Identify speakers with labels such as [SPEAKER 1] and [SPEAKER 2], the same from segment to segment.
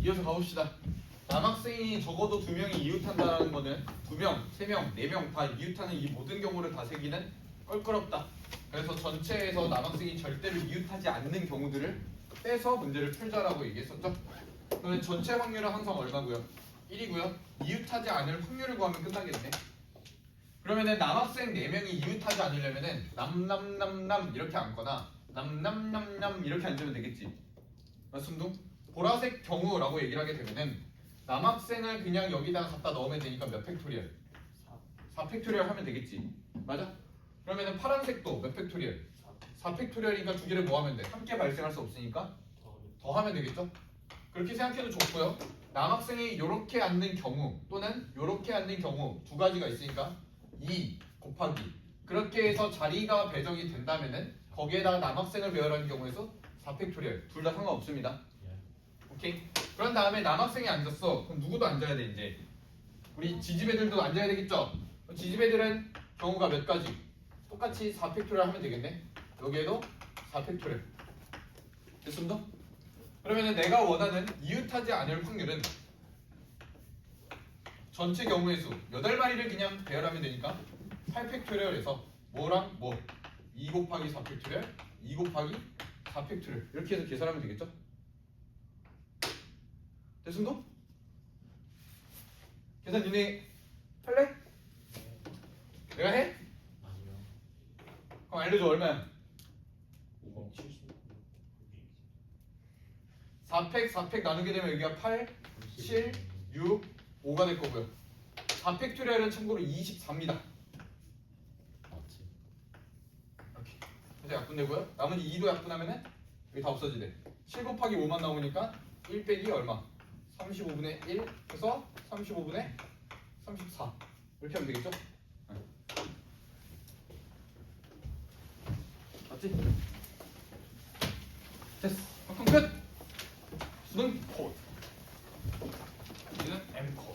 [SPEAKER 1] 이어서 가봅시다. 남학생이 적어도 2명이 이웃한다는 거는 2명, 3명, 4명 다 이웃하는 이 모든 경우를 다 세기는 껄끄럽다. 그래서 전체에서 남학생이 절대로 이웃하지 않는 경우들을 빼서 문제를 풀자라고 얘기했었죠. 그러면 전체 확률은 항상 얼마고요? 1이고요. 이웃하지 않을 확률을 구하면 끝나겠네. 그러면은 남학생 4명이 이웃하지 않으려면은 남남남남 이렇게 앉거나 남남남남 이렇게 앉으면 되겠지. 맞습니다. 보라색 경우라고 얘기를 하게 되면은 남학생을 그냥 여기다가 갖다 넣으면 되니까 몇 팩토리얼? 4 팩토리얼 하면 되겠지. 맞아? 그러면은 파란색도 몇 팩토리얼? 4 팩토리얼이니까 두 개를 뭐 하면 돼? 함께 발생할 수 없으니까 더 하면 되겠죠? 그렇게 생각해도 좋고요. 남학생이 이렇게 앉는 경우 또는 이렇게 앉는 경우 두 가지가 있으니까 2 곱하기 그렇게 해서 자리가 배정이 된다면은 거기에다가 남학생을 배열하는 경우에서 4 팩토리얼 둘 다 상관없습니다. 오케이? 그런 다음에 남학생이 앉았어. 그럼 누구도 앉아야 돼 이제. 우리 지지배들도 앉아야 되겠죠? 지지배들은 경우가 몇 가지? 똑같이 4 팩토리얼 하면 되겠네. 여기에도 4 팩토리얼. 됐습니다? 그러면은 내가 원하는 이웃하지 않을 확률은 전체 경우의 수 8마리를 그냥 배열하면 되니까 8 팩토리얼에서 뭐랑 뭐 2 곱하기 4 팩토리얼 2 곱하기 4 팩토리얼 이렇게 해서 계산하면 되겠죠? 됐습니다? 계산 니네 할래? 내가 해?
[SPEAKER 2] 아니요.
[SPEAKER 1] 그럼 알려줘. 얼마야?
[SPEAKER 2] 570.
[SPEAKER 1] 4팩 4팩 나누게 되면 여기가 8 7 6 5가 될 거고요. 4 팩토리얼은 참고로 24입니다.
[SPEAKER 2] 맞지.
[SPEAKER 1] 이렇게 그래서 약분되고요. 나머지 2도 약분하면은 여기 다 없어지대. 7 곱하기 5만 나오니까 1 빼기 얼마? 35분의 1 해서 35분의 34 이렇게 하면 되겠죠? 맞지? 됐어. 방금 끝! 수능 코드 우리는 M 코드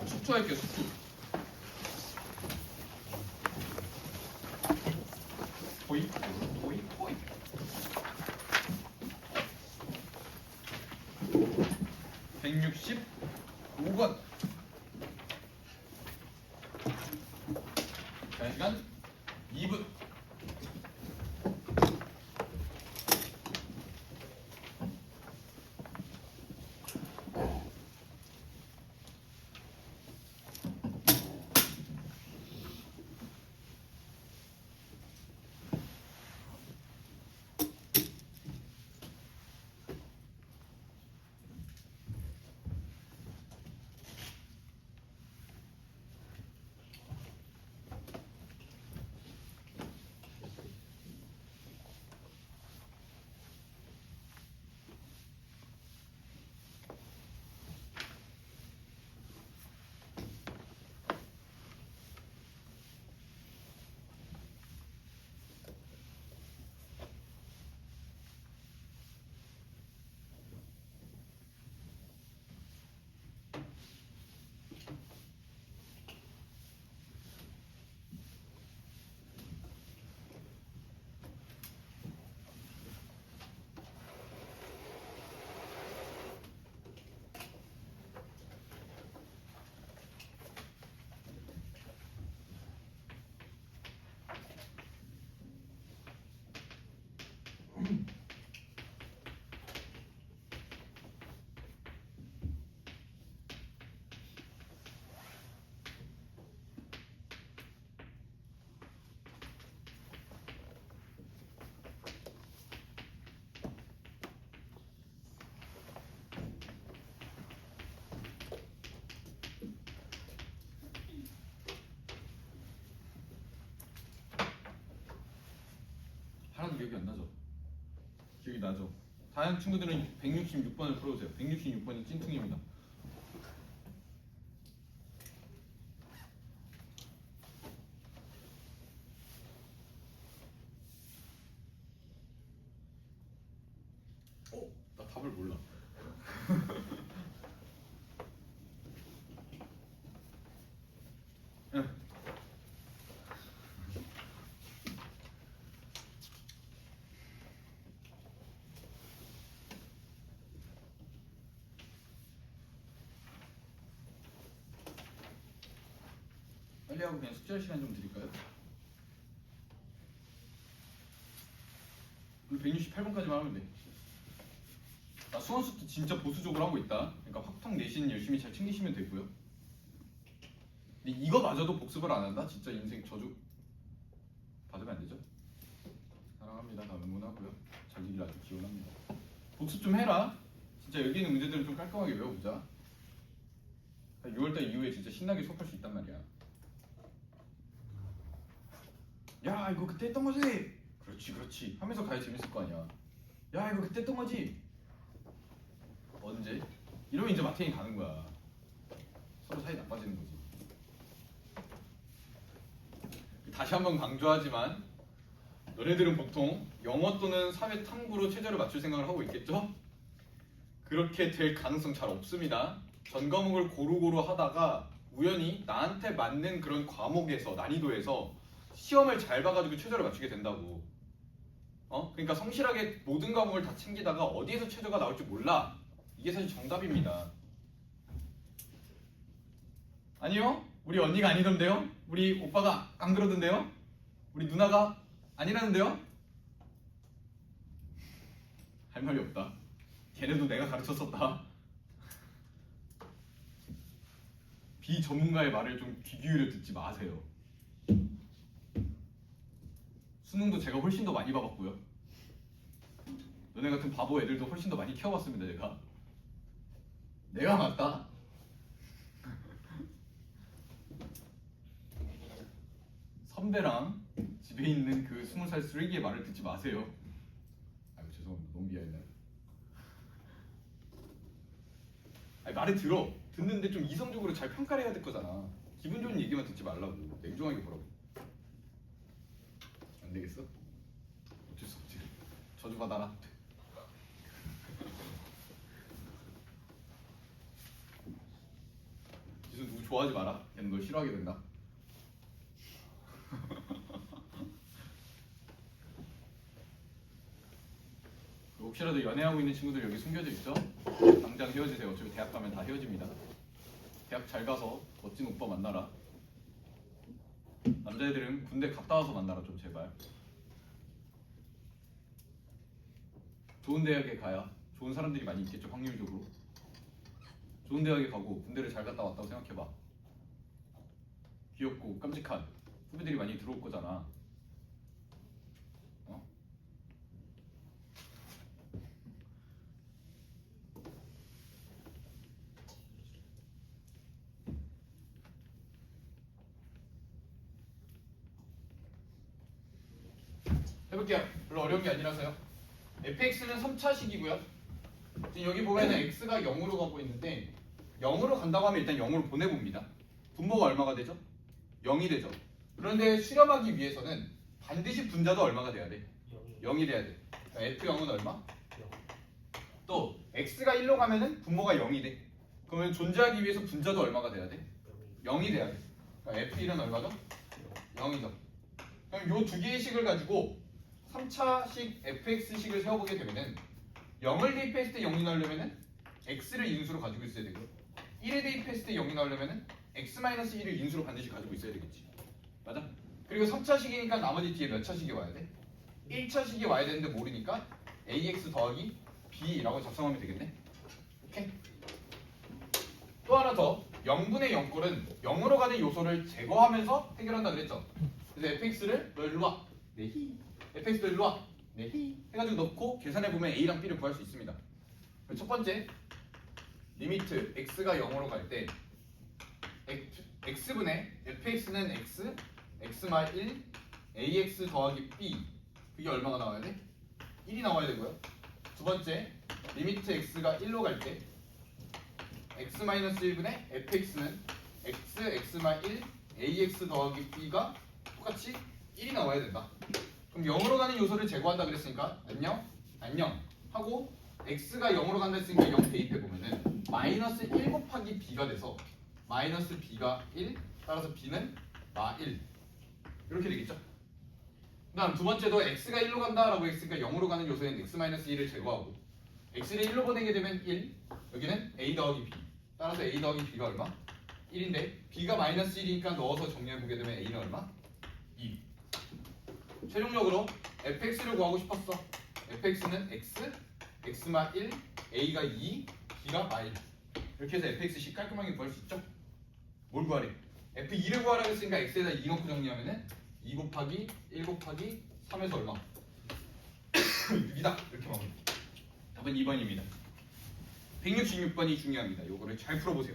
[SPEAKER 1] 숙소할게요. 숙소. 보이? 보이? 보이. 165번. 자, 시간 2분. 하나도 기억이 안 나죠? 기억이 나죠? 다른 친구들은 166번을 풀어보세요. 166번이 찐퉁입니다. 나 답을 몰라. 빨리 하고 그냥 숙제할 시간 좀 드릴까요? 오늘 168번까지만 하면 돼. 나 수원수도 진짜 보수적으로 하고 있다. 그러니까 확통 내신 열심히 잘 챙기시면 되고요. 근데 이거마저도 복습을 안 한다? 진짜 인생 저주 받으면 안 되죠? 사랑합니다. 다 응원하고요. 잘 되길 아주 기원합니다. 복습 좀 해라. 진짜 여기 있는 문제들은 좀 깔끔하게 외워보자. 6월달 이후에 진짜 신나게 수업할 수 있단 말이야. 야 이거 그때 했던 거지? 그렇지 그렇지 하면서 가야 재밌을 거 아니야. 야 이거 그때 했던 거지? 언제? 이러면 이제 마탱이 가는 거야. 서로 사이 나빠지는 거지. 다시 한번 강조하지만 너네들은 보통 영어 또는 사회 탐구로 최저를 맞출 생각을 하고 있겠죠? 그렇게 될 가능성 잘 없습니다. 전 과목을 고루고루 하다가 우연히 나한테 맞는 그런 과목에서 난이도에서 시험을 잘 봐가지고 최저를 맞추게 된다고. 그러니까 성실하게 모든 과목을 다 챙기다가 어디에서 최저가 나올지 몰라. 이게 사실 정답입니다. 아니요? 우리 언니가 아니던데요? 우리 오빠가 안 그러던데요? 우리 누나가 아니라는데요? 할 말이 없다. 걔네도 내가 가르쳤었다. 비전문가의 말을 좀 귀 기울여 듣지 마세요. 수능도 제가 훨씬 더 많이 봐봤고요. 너네 같은 바보 애들도 훨씬 더 많이 키워봤습니다. 내가 맞다. 선배랑 집에 있는 그 20살 쓰레기의 말을 듣지 마세요. 아유 죄송합니다. 너무 미안해요. 아니 말을 들어. 듣는데 좀 이성적으로 잘 평가를 해야 될 거잖아. 기분 좋은 얘기만 듣지 말라고. 냉정하게 보라고. 안 되겠어? 어쩔 수 없지. 저주받아라. 지수 누구 좋아하지 마라. 걔는 널 싫어하게 된다. 혹시라도 연애하고 있는 친구들 여기 숨겨져 있죠? 당장 헤어지세요. 어차피 대학 가면 다 헤어집니다. 대학 잘 가서 멋진 오빠 만나라. 남자애들은 군대 갔다 와서 만나라 좀 제발. 좋은 대학에 가야 좋은 사람들이 많이 있겠죠 확률적으로. 좋은 대학에 가고 군대를 잘 갔다 왔다고 생각해봐. 귀엽고 깜찍한 후배들이 많이 들어올 거잖아. 해볼게요. 별로 어려운 게 아니라서요. fx는 3차식이고요. 지금 여기 보면은 x가 0으로 가고 있는데 0으로 간다고 하면 일단 0으로 보내봅니다. 분모가 얼마가 되죠? 0이 되죠. 그런데 수렴하기 위해서는 반드시 분자도 얼마가 돼야 돼? 0이 돼야 돼. 그러니까 f0은 얼마? 또 x가 1로 가면은 분모가 0이 돼. 그러면 존재하기 위해서 분자도 얼마가 돼야 돼? 0이 돼야 돼. 그러니까 f1은 얼마죠? 0이죠. 그럼 요 두 개의 식을 가지고 3차식 fx식을 세워보게 되면은 0을 대입했을 때 0이 나오려면은 x를 인수로 가지고 있어야 되고 1에 대입했을 때 0이 나오려면은 x-1을 인수로 반드시 가지고 있어야 되겠지. 맞아? 그리고 3차식이니까 나머지 뒤에 몇 차식이 와야 돼? 1차식이 와야 되는데 모르니까 ax 더하기 b라고 작성하면 되겠네. 오케이? 또 하나 더 0분의 0꼴은 0으로 가는 요소를 제거하면서 해결한다 그랬죠. 그래서 fx를 너 일로 와. 네. fx도 일로 와. 네. 해가지고 넣고 계산해보면 a랑 b를 구할 수 있습니다. 첫 번째 리미트 x가 0으로 갈 때 x분의 fx는 x, x-1, ax 더하기 b 그게 얼마가 나와야 돼? 1이 나와야 되고요. 두 번째 리미트 x가 1로 갈 때 x-1분의 fx는 x, x-1, ax 더하기 b가 똑같이 1이 나와야 된다. 그럼 0으로 가는 요소를 제거한다 그랬으니까 안녕 하고 x가 0으로 간다 했으니까 0 대입해보면은 마이너스 1 곱하기 b가 돼서 마이너스 b가 1 따라서 b는 마1 이렇게 되겠죠. 그 다음 두 번째도 x가 1로 간다라고 했으니까 0으로 가는 요소인 x-1을 제거하고 x를 1로 보내게 되면 1 여기는 a 더하기 b 따라서 a 더하기 b가 얼마? 1인데 b가 마이너스 1이니까 넣어서 정리해보게 되면 a는 얼마? 2. 최종적으로 fx를 구하고 싶었어. fx는 x, x마 1, a가 2, b가 마이너스. 이렇게 해서 fxc 깔끔하게 구할 수 있죠? 뭘 구하래? f2를 구하라고 했으니까 x에다 2 넣고 정리하면은 2 곱하기 1 곱하기 3에서 얼마? 6이다. 이렇게 나옵니다. 답은 2번입니다. 166번이 중요합니다. 요거를 잘 풀어보세요.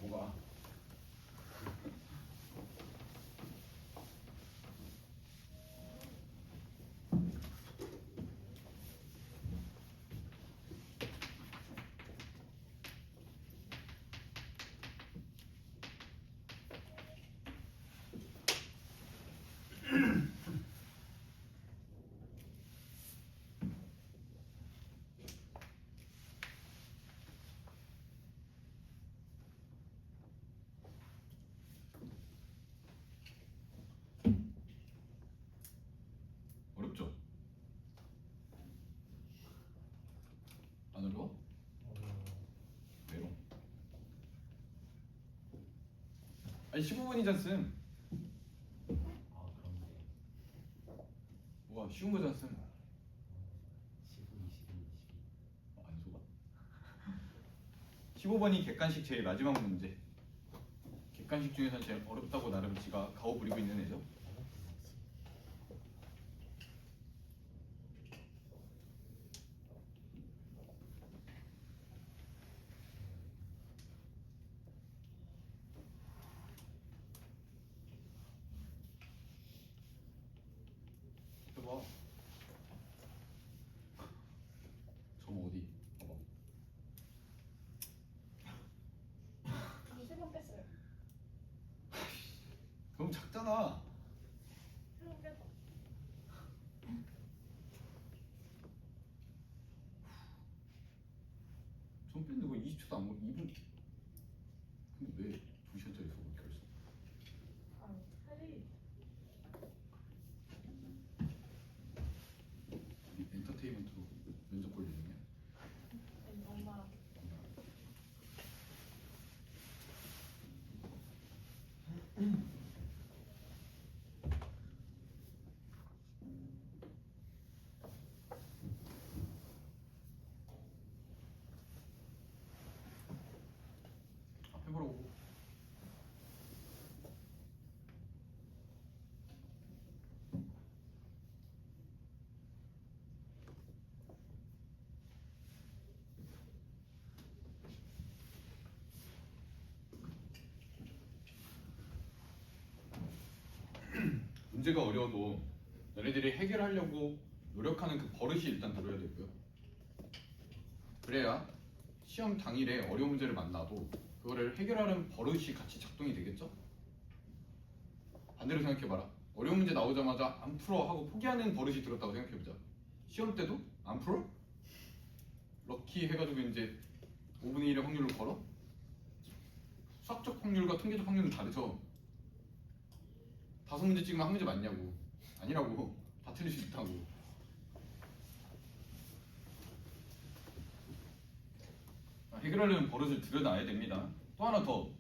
[SPEAKER 1] 뭐가? 어렵죠? 안 어려워? 메롱. 아니 15분이잖음.
[SPEAKER 2] 아 그런데
[SPEAKER 1] 뭐가 쉬운 거잖음.
[SPEAKER 2] 15, 22, 22.
[SPEAKER 1] 안 속아? 15번이 객관식 제일 마지막 문제. 객관식 중에서 제일 어렵다고 나름 지가 가오 부리고 있는 애죠. 봐봐. 점 어디? 봐봐.
[SPEAKER 3] 3번 뺐어요.
[SPEAKER 1] 너무 작잖아.
[SPEAKER 3] 3번 뺐어.
[SPEAKER 1] 점 뺐는데 뭐 20초도 안 걸려. 2분. 근데 왜 2시간짜리 수업을 이렇게 했어?
[SPEAKER 3] 아, 할일
[SPEAKER 1] 이 엔터테인먼트로 면접 볼 예정이야?
[SPEAKER 3] 엄마랑.
[SPEAKER 1] 앞에 보라고. 문제가 어려워도 너네들이 해결하려고 노력하는 그 버릇이 일단 들어야 되고요. 그래야 시험 당일에 어려운 문제를 만나도 그거를 해결하는 버릇이 같이 작동이 되겠죠? 반대로 생각해봐라. 어려운 문제 나오자마자 안 풀어 하고 포기하는 버릇이 들었다고 생각해보자. 시험 때도 안 풀어? 럭키 해가지고 이제 5분의 1의 확률로 걸어? 수학적 확률과 통계적 확률은 다르죠? 5문제 찍으면 한 문제 맞냐고. 아니라고. 다 틀릴 수 있다고. 해결하려는 버릇을 들여놔야 됩니다. 또 하나 더.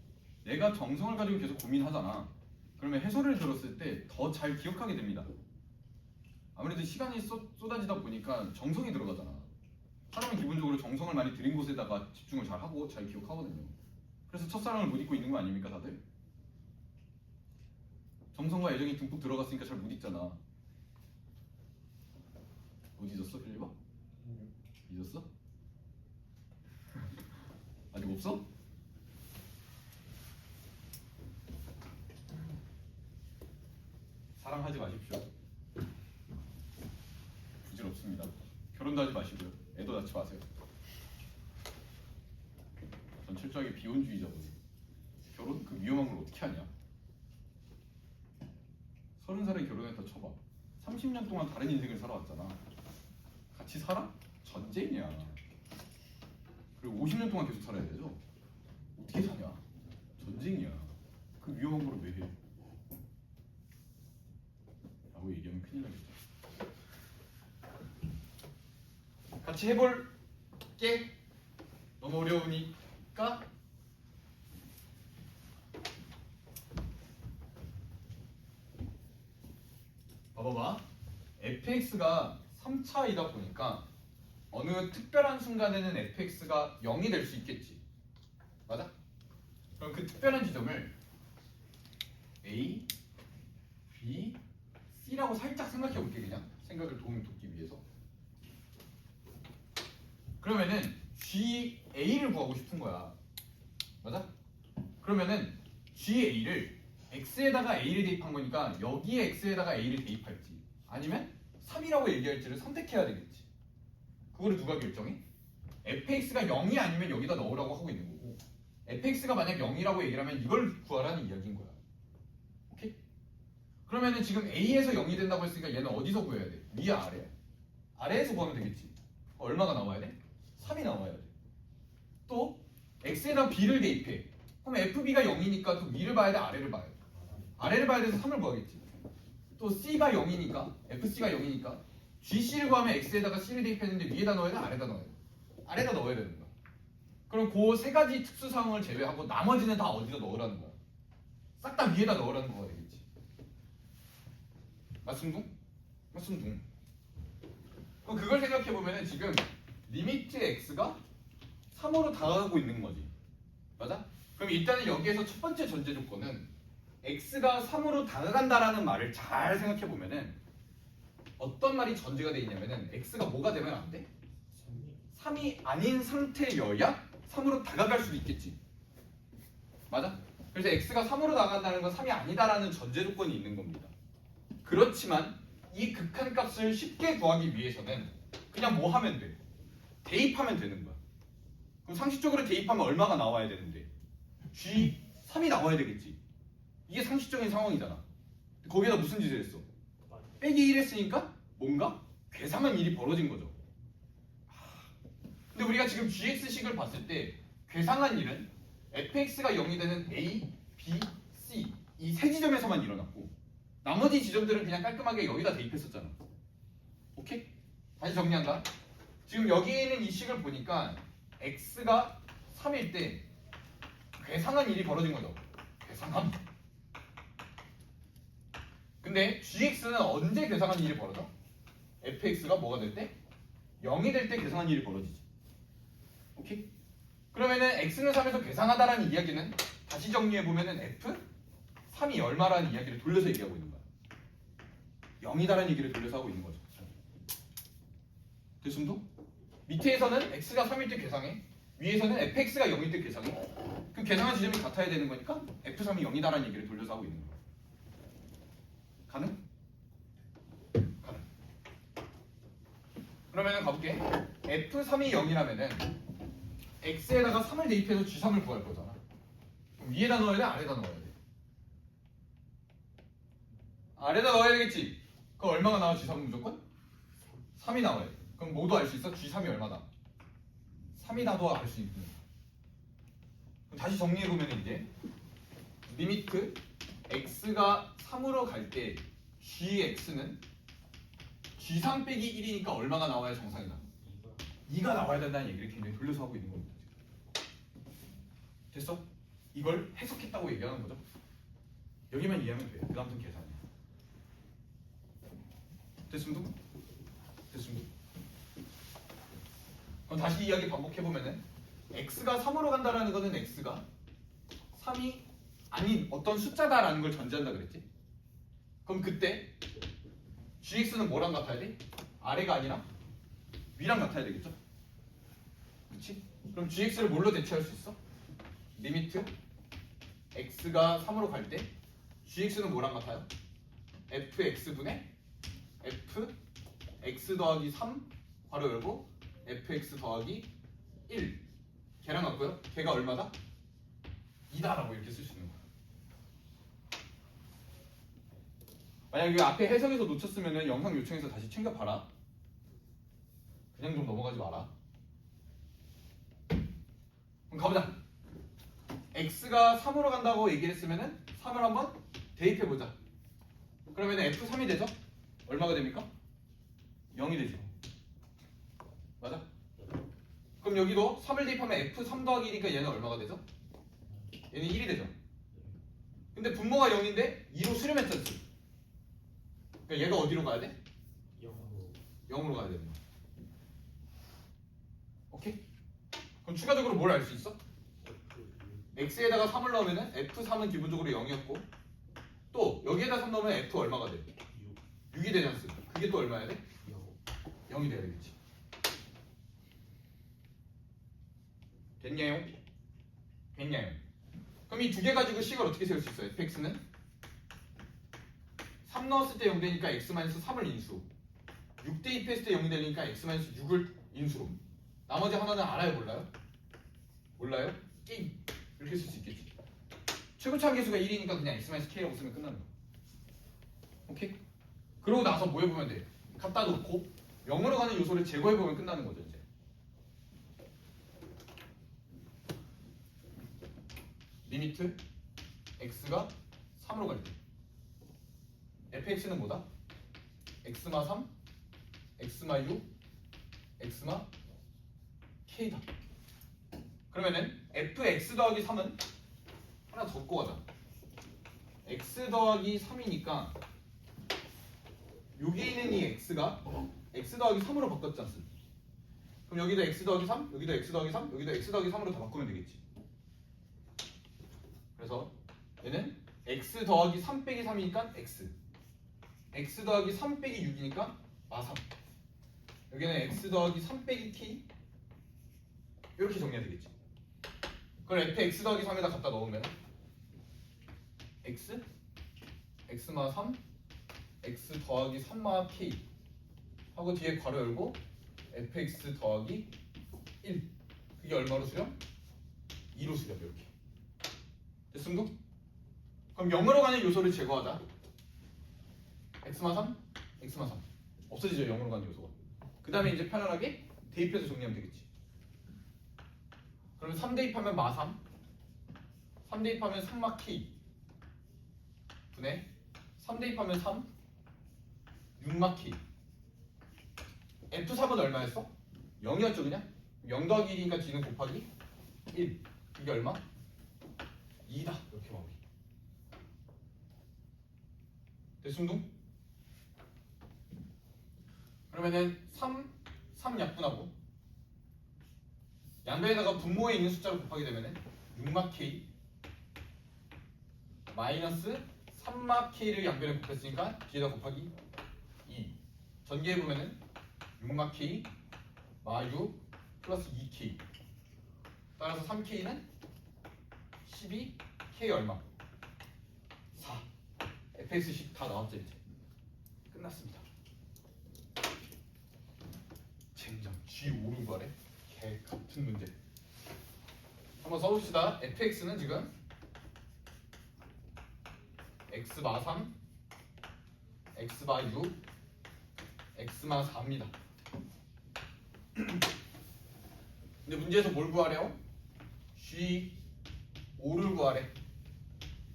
[SPEAKER 1] 내가 정성을 가지고 계속 고민하잖아. 그러면 해설을 들었을 때 더 잘 기억하게 됩니다. 아무래도 시간이 쏟아지다 보니까 정성이 들어가잖아. 사람은 기본적으로 정성을 많이 들인 곳에다가 집중을 잘 하고 잘 기억하거든요. 그래서 첫사랑을 못 잊고 있는 거 아닙니까 다들? 정성과 애정이 듬뿍 들어갔으니까 잘 못 잊잖아. 못 잊었어 필리바? 잊었어? 아직 없어? 사랑하지 마십시오. 부질없습니다. 결혼도 하지 마시고요. 애도 낳지 마세요. 전 철저하게 비혼주의자거든요. 결혼? 그 위험한 걸 어떻게 하냐? 30살에 결혼했다 쳐봐. 30년 동안 다른 인생을 살아왔잖아. 같이 살아? 전쟁이야. 그리고 50년 동안 계속 살아야 되죠? 어떻게 사냐? 전쟁이야. 그 위험한 걸 왜 해? 라고 얘기하면 큰일 나겠죠. 같이 해볼게. 너무 어려우니까. 봐봐봐. fx가 3차이다 보니까 어느 특별한 순간에는 fx가 0이 될 수 있겠지. 맞아? 그럼 그 특별한 지점을 a, b, c라고 살짝 생각해 볼게. 그냥 생각을 도움이 돕기 위해서. 그러면은 GA를 구하고 싶은 거야. 맞아? 그러면은 GA를 X에다가 A를 대입한 거니까 여기에 X에다가 A를 대입할지 아니면 3이라고 얘기할지를 선택해야 되겠지. 그거를 누가 결정해? fx가 0이 아니면 여기다 넣으라고 하고 있는 거고 fx가 만약 0이라고 얘기를 하면 이걸 구하라는 이야기인 거야. 오케이? 그러면은 지금 A에서 0이 된다고 했으니까 얘는 어디서 구해야 돼? 위야 아래야? 아래에서 구하면 되겠지. 얼마가 나와야 돼? 3이 나와야 돼. 또 x에다 b를 대입해. 그럼 fb가 0이니까 또 위를 봐야 돼? 아래를 봐야 돼? 아래를 봐야 돼서 3을 구하겠지. 또 c가 0이니까 fc가 0이니까 gc를 구하면 x에다가 c를 대입했는데 위에다 넣어야 돼? 아래다 넣어야 돼? 아래다 넣어야 되는 거야. 그럼 그 세 가지 특수 상황을 제외하고 나머지는 다 어디다 넣으라는 거야. 싹 다 위에다 넣으라는 거가 되겠지. 맞춤둥? 맞춤둥. 그럼 그걸 생각해 보면은 지금 리미트 x가 3으로 다가가고 있는 거지. 맞아? 그럼 일단은 여기에서 첫 번째 전제 조건은 x가 3으로 다가간다라는 말을 잘 생각해 보면은 어떤 말이 전제가 돼 있냐면은 x가 뭐가 되면 안 돼? 3이 아닌 상태여야 3으로 다가갈 수도 있겠지. 맞아? 그래서 x가 3으로 다가간다는 건 3이 아니다라는 전제 조건이 있는 겁니다. 그렇지만 이 극한값을 쉽게 구하기 위해서는 그냥 뭐 하면 돼? 대입하면 되는 거야. 그럼 상식적으로 대입하면 얼마가 나와야 되는데? g 3이 나와야 되겠지. 이게 상식적인 상황이잖아. 거기다 무슨 짓을 했어? 빼기 1 했으니까 뭔가 괴상한 일이 벌어진 거죠. 근데 우리가 지금 gx식을 봤을 때 괴상한 일은 fx가 0이 되는 a, b, c 이 세 지점에서만 일어났고 나머지 지점들은 그냥 깔끔하게 여기다 대입했었잖아. 오케이? 다시 정리한다. 지금 여기 있는 이 식을 보니까 x가 3일 때 괴상한 일이 벌어진 거죠. 괴상함. 근데 gx는 언제 괴상한 일이 벌어져? fx가 뭐가 될 때? 0이 될 때 괴상한 일이 벌어지지. 오케이? 그러면은 x는 3에서 괴상하다라는 이야기는 다시 정리해보면은 f 3이 얼마라는 이야기를 돌려서 얘기하고 있는 거야. 0이다라는 얘기를 돌려서 하고 있는 거죠. 됐음도? 밑에서는 x가 3일 때 괴상해. 위에서는 fx가 0일 때 괴상해. 그 괴상한 지점이 같아야 되는 거니까 f3이 0이다라는 얘기를 돌려서 하고 있는 거야. 가능? 가능. 그러면은 가볼게. f3이 0이라면은 x에다가 3을 대입해서 g3을 구할 거잖아. 그럼 위에다 넣어야 돼? 아래다 넣어야 돼? 아래다 넣어야 되겠지. 그럼 얼마가 나와? g3은 무조건? 3이 나와야 돼. 그럼 뭐도 알 수 있어? g3이 얼마다? 3이다도 알 수 있는. 그럼 다시 정리해보면 이제 리미트 x가 3으로 갈 때 gx는 g3 빼기 1이니까 얼마가 나와야 정상이다? 2가 나와야 된다는 얘기를 굉장히 돌려서 하고 있는 겁니다. 됐어? 이걸 해석했다고 얘기하는 거죠. 여기만 이해하면 돼요. 그 다음부터는 계산이야. 됐습니까? 됐습니다. 그럼 다시 이야기 반복해보면은 x가 3으로 간다라는 거는 x가 3이 아닌 어떤 숫자다라는 걸 전제한다 그랬지? 그럼 그때 gx는 뭐랑 같아야 돼? 아래가 아니라 위랑 같아야 되겠죠? 그렇지? 그럼 gx를 뭘로 대체할 수 있어? 리미트 x가 3으로 갈 때 gx는 뭐랑 같아요? fx분의 fx 더하기 3 괄호 열고 fx 더하기 1 걔랑 같고요. 걔가 얼마다? 2다라고 이렇게 쓸 수 있는 거야. 만약 이 앞에 해석에서 놓쳤으면 영상 요청해서 다시 챙겨봐라. 그냥 좀 넘어가지 마라. 그럼 가보자. x가 3으로 간다고 얘기를 했으면 3을 한번 대입해보자. 그러면 f3이 되죠? 얼마가 됩니까? 0이 되죠. 맞아? 그럼 여기도 3을 대입하면 f3 더하기 1이니까 얘는 얼마가 되죠? 얘는 1이 되죠. 근데 분모가 0인데 2로 수렴했잖지. 그러니까 얘가 어디로 가야 돼? 0으로 가야 됩니다. 오케이? 그럼 추가적으로 뭘 알 수 있어? x에다가 3을 넣으면 f3은 기본적으로 0이었고 또 여기에다 3 넣으면 f 얼마가 돼? 6이 되지 않습니까? 그게 또 얼마야 돼? 0이 돼야 되겠지. 됐냐요? 됐냐요? 그럼 이 두 개 가지고 식을 어떻게 세울 수 있어요? fx는 3 넣었을 때 0 되니까 x-3을 인수 6 대입했을 때 0이 되니까 x-6을 인수로 나머지 하나는 알아요? 몰라요? 몰라요? 게임 이렇게 쓸 수 있겠지. 최고차 계수가 1이니까 그냥 x-k라고 쓰면 끝나는 거야. 오케이? 그러고 나서 뭐 해보면 돼? 갖다 놓고 0으로 가는 요소를 제거해보면 끝나는 거죠 이제. 리미트 x가 3으로 갈 때 fx는 뭐다? x마 3, x마 6, x마 k다. 그러면은 fx 더하기 3은 하나 적고 가자. x 더하기 3이니까 여기 있는 이 x가 x 더하기 3으로 바꿨지 않습니까? 그럼 여기다 x 더하기 3, 여기다 x 더하기 3, 여기다 x 더하기 3으로 다 바꾸면 되겠지. 그래서 얘는 x 더하기 3 빼기 3이니까 x 더하기 3 빼기 6이니까 마3 여기는 x 더하기 3 빼기 k 이렇게 정리해야 되겠지. 그걸 fx 더하기 3에다 갖다 넣으면 x마 3 x 더하기 3마 k 하고 뒤에 괄호 열고 fx 더하기 1 그게 얼마로 수렴? 2로 수렴. 이렇게 됐습니까? 그럼 0으로 가는 요소를 제거하자. x마 3 x마 3 없어지죠. 0으로 가는 요소가. 그 다음에 이제 편안하게 대입해서 정리하면 되겠지. 그러면 3 대입하면 마 3 대입하면 3마 k 분의 3 대입하면 3 6마 k f3은 얼마였어? 0이었죠 그냥? 0 더하기 1이니까 뒤는 곱하기 1 이게 얼마? 2다 이렇게 마무리. 됐습니까? 그러면은 3 약분하고 양변에다가 분모에 있는 숫자를 곱하게 되면은 6마 k 마이너스 3마 k를 양변에 곱했으니까 뒤에다 곱하기 2 전개해보면은 6마 k 마6 플러스 2k 따라서 3k는 12 k 얼마? 4 fx10 다 나왔죠 이제. 끝났습니다. 젠장 G5를 구하래? 개 같은 문제. 한번 써봅시다. fx는 지금 x마 3 x마 6 x마 4입니다. 근데 문제에서 뭘 구하래요? G5를 구하래.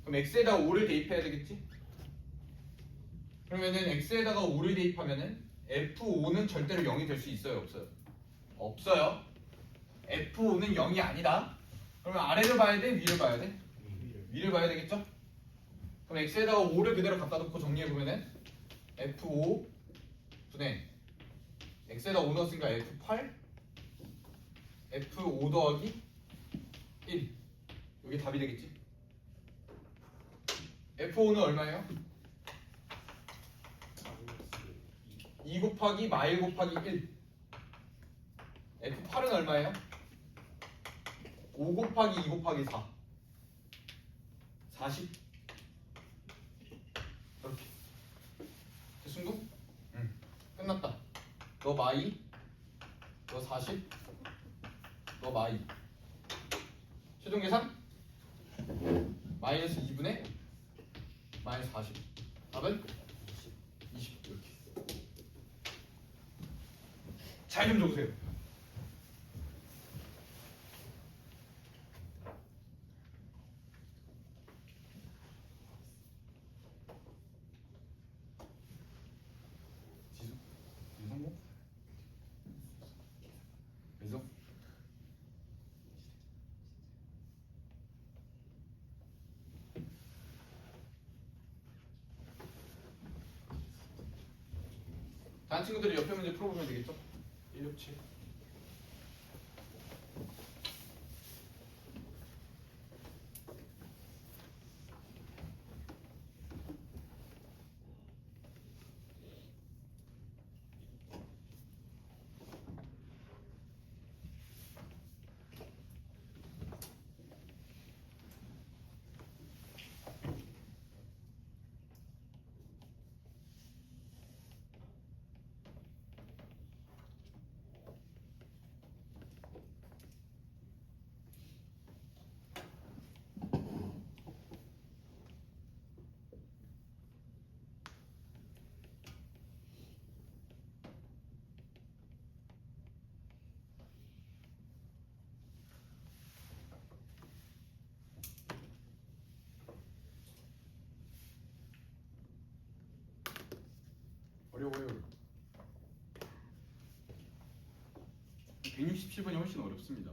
[SPEAKER 1] 그럼 x에다가 5를 대입해야 되겠지? 그러면은 x에다가 5를 대입하면은 f5는 절대로 0이 될 수 있어요? 없어요? 없어요. f5는 0이 아니다. 그러면 아래를 봐야 돼? 위를 봐야 돼? 위를 봐야 되겠죠? 그럼 x에다가 5를 그대로 갖다 놓고 정리해보면은 f5 분의 x에다 5 넣었으니까 f8 f5 더하기 1 이게 답이 되겠지? f5는 얼마예요? 2 곱하기 마일 곱하기 1 f8은 얼마예요? 5 곱하기 2 곱하기 4 40 이렇게 됐순구? 응 끝났다 너 마이 너 40 너 마이 최종 계산? 마이너스 2분의 마이너스 40 답은 20 이렇게 잘 좀 적으세요. 지수? 윤성모? 왜죠? 다른 친구들이 옆에 문제 풀어보면 되겠죠? 167 어려워요. 167번이 훨씬 어렵습니다.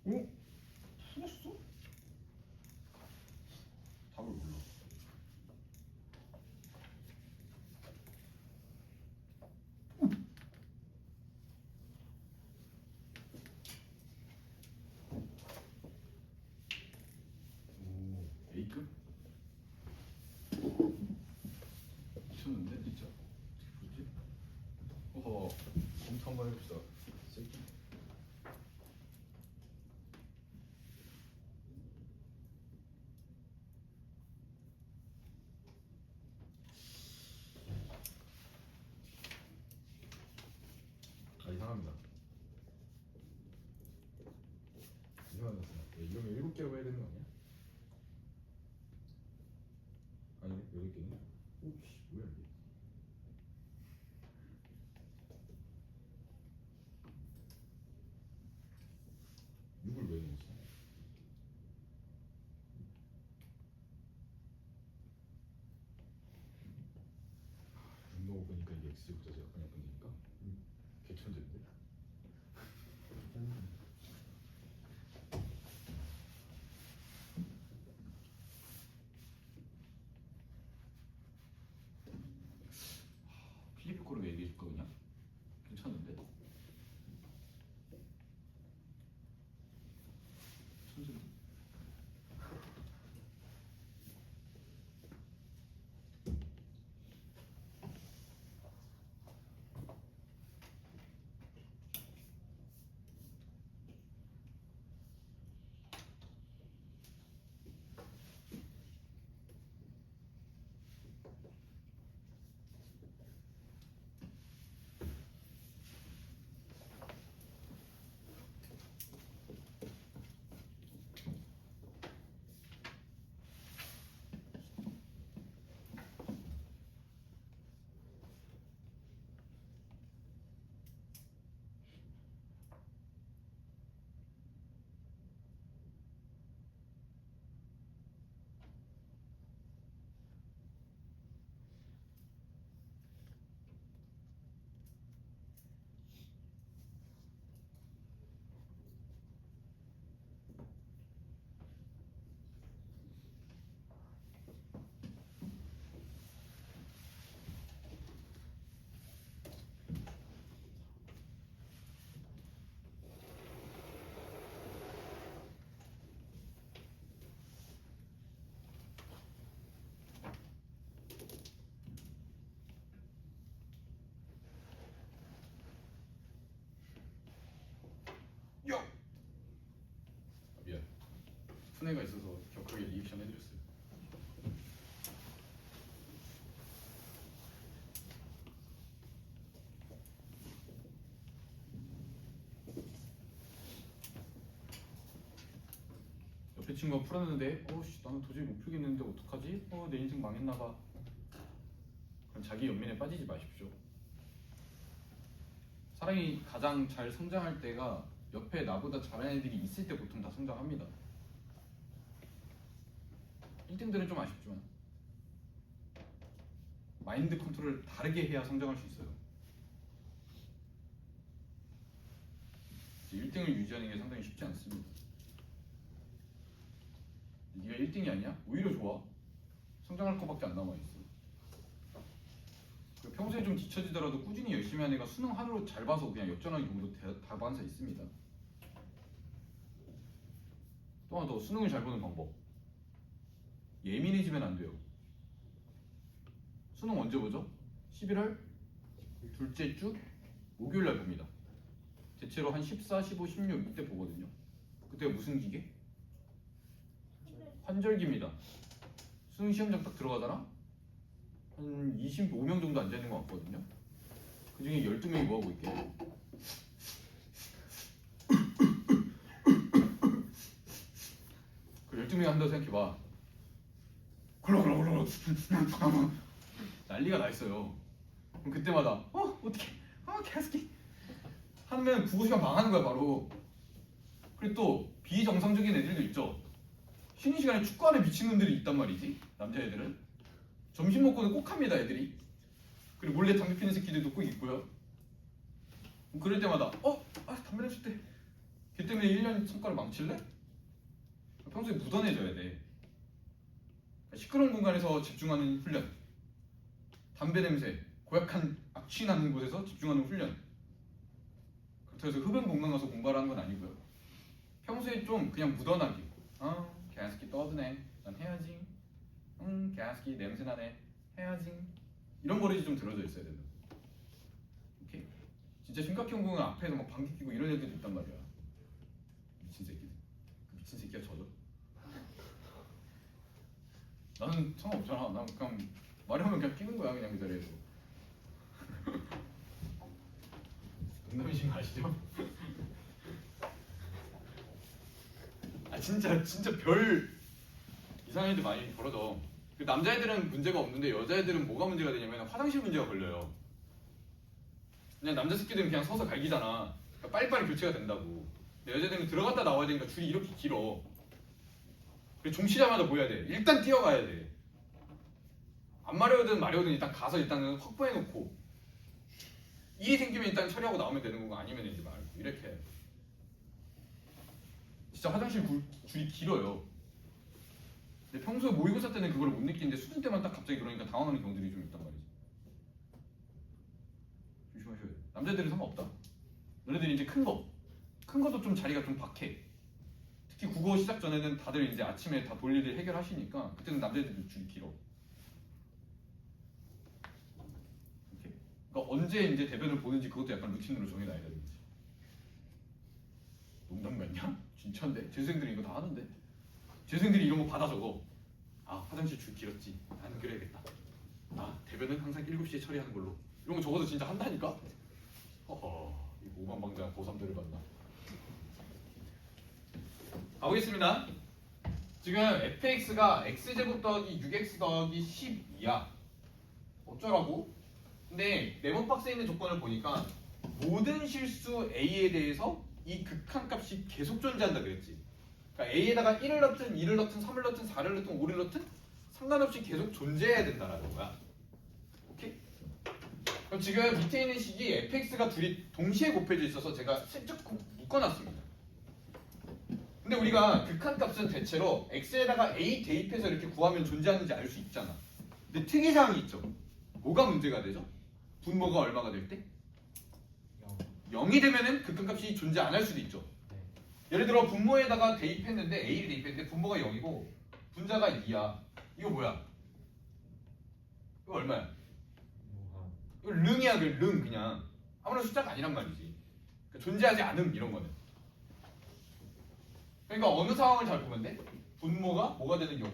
[SPEAKER 1] 오? 풀었어? 답을 몰라. 오, A급? 미쳤는데 진짜? 어떻게 풀지? 어허, 검토 한번 해봅시다. 새끼. 그러고 보니까 이게 x제곱자제가 그냥 보니까 개천재인데. 필리핀 거로 얘기해 줄까 그냥? 괜찮은데? 천재인데? 야! 미안. 푸네가 있어서 격하게 리액션 해드렸어요. 옆에 친구가 풀었는데 씨 나는 도저히 못 풀겠는데 어떡하지? 내 인생 망했나봐. 그럼 자기 연민에 빠지지 마십시오. 사람이 가장 잘 성장할 때가 옆에 나보다 잘하는 애들이 있을 때 보통 다 성장합니다. 1등들은 좀 아쉽지만 마인드 컨트롤을 다르게 해야 성장할 수 있어요. 1등을 유지하는 게 상당히 쉽지 않습니다. 네가 1등이 아니야? 오히려 좋아. 성장할 거밖에 안 남아있어. 평소에 좀 뒤처지더라도 꾸준히 열심히 하는 애가 수능 하루 잘 봐서 그냥 역전하는 경우도 다반사 있습니다. 또 하나 더, 수능을 잘 보는 방법. 예민해지면 안 돼요. 수능 언제 보죠? 11월 둘째 주 목요일 날 봅니다. 대체로 한 14, 15, 16 이때 보거든요. 그때가 무슨 기계? 환절기입니다. 수능 시험장 딱 들어가잖아? 한 25명 정도 앉아있는 것 같거든요. 그 중에 12명이 뭐하고 있게? 그 12명이 한다고 생각해봐. 굴렁굴렁굴렁 난리가 나 있어요. 그럼 그때마다 어떡해 개새끼 하면 국어시간 망하는 거야 바로. 그리고 또 비정상적인 애들도 있죠. 쉬는 시간에 축구하는 미친놈들이 있단 말이지. 남자애들은 점심 먹고는 꼭 합니다 애들이. 그리고 몰래 담배 피는 새끼들도 꼭 있고요. 그럴 때마다 담배 냄새 때 걔 때문에 1년 성과를 망칠래? 평소에 묻어내줘야 돼. 시끄러운 공간에서 집중하는 훈련, 담배 냄새, 고약한 악취나는 곳에서 집중하는 훈련. 그렇다고 해서 흡연 공간 가서 공부하라는 건 아니고요. 평소에 좀 그냥 묻어나게. 개새끼 떠드네. 난 해야지. 개새끼 냄새나네. 해야지. 이런 버릇이 좀 들어져 있어야 된다. 오케이? 진짜 심각형 공간 앞에서 막 방귀 뀌고 이런 애들도 있단 말이야. 미친 새끼들. 그 미친 새끼가 저죠. 나는 상관없잖아. 난 그냥 말하면 그냥 끼는 거야 그냥 그 자리에서. 농담이신 거 아시죠? 진짜 별 이상한 일들 많이 벌어져. 남자애들은 문제가 없는데 여자애들은 뭐가 문제가 되냐면 화장실 문제가 걸려요. 그냥 남자 새끼들은 그냥 서서 갈기잖아. 그러니까 빨리빨리 교체가 된다고. 근데 여자애들은 들어갔다 나와야 되니까 줄이 이렇게 길어. 종치자마자 뭐 해야 돼? 일단 뛰어가야 돼. 안 마려우든 마려우든 일단 가서 일단은 확보해놓고 일이 생기면 일단 처리하고 나오면 되는 거고 아니면 이제 말고 이렇게 해야 돼. 진짜 화장실 줄이 길어요. 근데 평소에 모의고사 때는 그걸 못 느끼는데 수능 때만 딱 갑자기 그러니까 당황하는 경우들이 좀 있단 말이지. 조심하셔야 돼. 남자들은 상관없다. 너네들이 이제 큰 것도 좀 자리가 좀 박해. 특히 국어 시작 전에는 다들 이제 아침에 다 볼일을 해결하시니까 그때는 남자들도 줄이 길어. 이렇게. 그러니까 언제 이제 대변을 보는지 그것도 약간 루틴으로 정해놔야 되는 거지. 농담 같냐? 진짜인데? 재수생들이 이거 다 하는데? 재수생들이 이런 거 받아 적어. 아 화장실 줄 길었지. 나는 그래야겠다. 아 대변은 항상 7시에 처리하는 걸로. 이런 거 적어도 진짜 한다니까? 허허 이 오만방자한 고3들을 봤나. 가보겠습니다. 지금 fx가 x제곱 더하기 6x 더하기 12야. 어쩌라고? 근데 네모 박스에 있는 조건을 보니까 모든 실수 a에 대해서 이 극한값이 계속 존재한다 그랬지. 그러니까 a에다가 1을 넣든 2를 넣든 3을 넣든 4를 넣든 5를 넣든 상관없이 계속 존재해야 된다라는 거야. 오케이? 그럼 지금 밑에 있는 식이 fx가 둘이 동시에 곱해져 있어서 제가 슬쩍 묶어놨습니다. 근데 우리가 극한값은 대체로 x에다가 a 대입해서 이렇게 구하면 존재하는지 알 수 있잖아. 근데 특이사항이 있죠. 뭐가 문제가 되죠? 분모가 얼마가 될 때? 0이 되면은 극한값이 존재 안 할 수도 있죠. 예를 들어 분모에다가 대입했는데 a를 대입했는데 분모가 0이고 분자가 2야. 이거 뭐야? 이거 얼마야? 이거 릉이야. 릉 그냥 아무런 숫자가 아니란 말이지. 그러니까 존재하지 않음 이런 거는. 그러니까 어느 상황을 잘 보면 돼? 분모가 뭐가 되는 경우?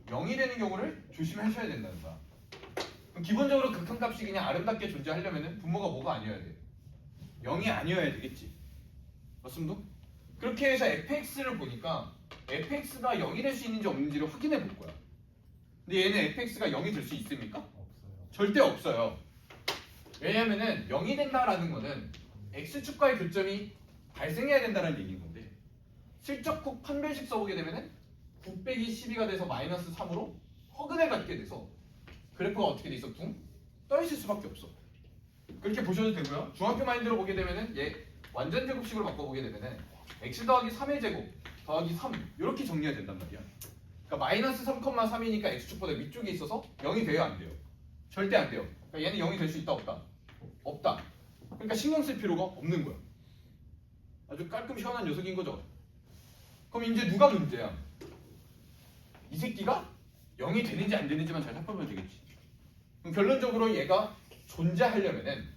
[SPEAKER 1] 0이 되는 경우를 조심하셔야 된다는 거야. 그럼 기본적으로 극한값이 그냥 아름답게 존재하려면 분모가 뭐가 아니어야 돼? 0이 아니어야 되겠지. 맞습니까? 그렇게 해서 fx를 보니까 fx가 0이 될 수 있는지 없는지를 확인해 볼 거야. 근데 얘는 fx가 0이 될 수 있습니까?
[SPEAKER 2] 없어요.
[SPEAKER 1] 절대 없어요. 왜냐면은 0이 된다라는 거는 x축과의 교점이 발생해야 된다는 얘기인 건데 슬쩍 콕 판별식 써보게 되면은 9 빼기 12가 돼서 마이너스 3으로 허근을 갖게 돼서 그래프가 어떻게 돼 있어? 둥 떠있을 수밖에 없어. 그렇게 보셔도 되고요. 중학교 마인드로 보게 되면은 얘 완전 제곱식으로 바꿔보게 되면은 x 더하기 3의 제곱 더하기 3 이렇게 정리가 된단 말이야. 그러니까 마이너스 3,3이니까 x축보다 위쪽에 있어서 0이 돼요 안 돼요? 절대 안 돼요. 그러니까 얘는 0이 될 수 있다 없다? 없다. 그러니까 신경 쓸 필요가 없는 거야. 아주 깔끔 시원한 녀석인 거죠. 그럼 이제 누가 문제야? 이 새끼가 0이 되는지 안 되는지만 잘 살펴보면 되겠지. 그럼 결론적으로 얘가 존재하려면은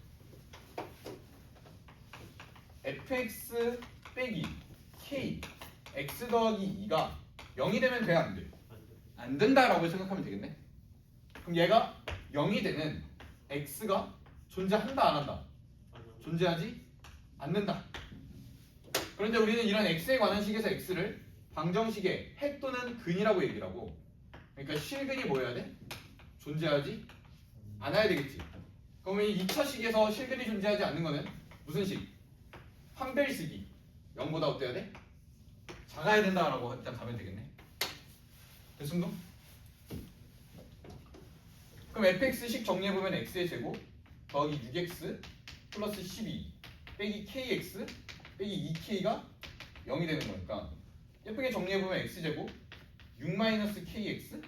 [SPEAKER 1] fx 빼기 k x 더하기 2가 0이 되면 돼 안 돼? 안 된다라고 생각하면 되겠네. 그럼 얘가 0이 되는 x가 존재한다 안 한다? 존재하지 않는다. 그런데 우리는 이런 x에 관한 식에서 x를 방정식의 해 또는 근이라고 얘기를 하고 그러니까 실근이 뭐여야 돼? 존재하지 않아야 되겠지. 그러면 이 2차 식에서 실근이 존재하지 않는 거는 무슨 식? 판별식이 0보다 어때야 돼? 작아야 된다라고 일단 가면 되겠네. 됐습니까? 그럼 fx식 정리해보면 x의 제곱 더하기 6x 플러스 12 빼기 kx 빼기 2k가 0이 되는 거니까 예쁘게 정리해보면 x제곱 6-kx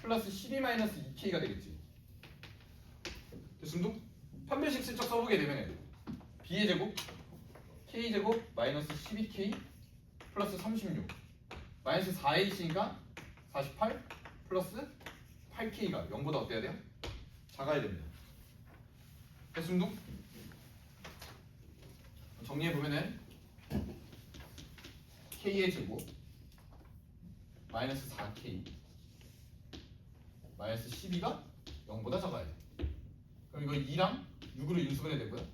[SPEAKER 1] 플러스 12-2k가 되겠지. 됐습니까? 판별식 슬쩍 써보게 되면 b의 제곱 k제곱 마이너스 12k 플러스 36 마이너스 4a니까 48 플러스 8k가 0보다 어때야 돼요? 작아야 됩니다. 됐습니까? 정리해보면은 k의 제곱 마이너스 4k 마이너스 12가 0보다 작아야 돼. 그럼 이거 2랑 6으로 인수분해 되고요.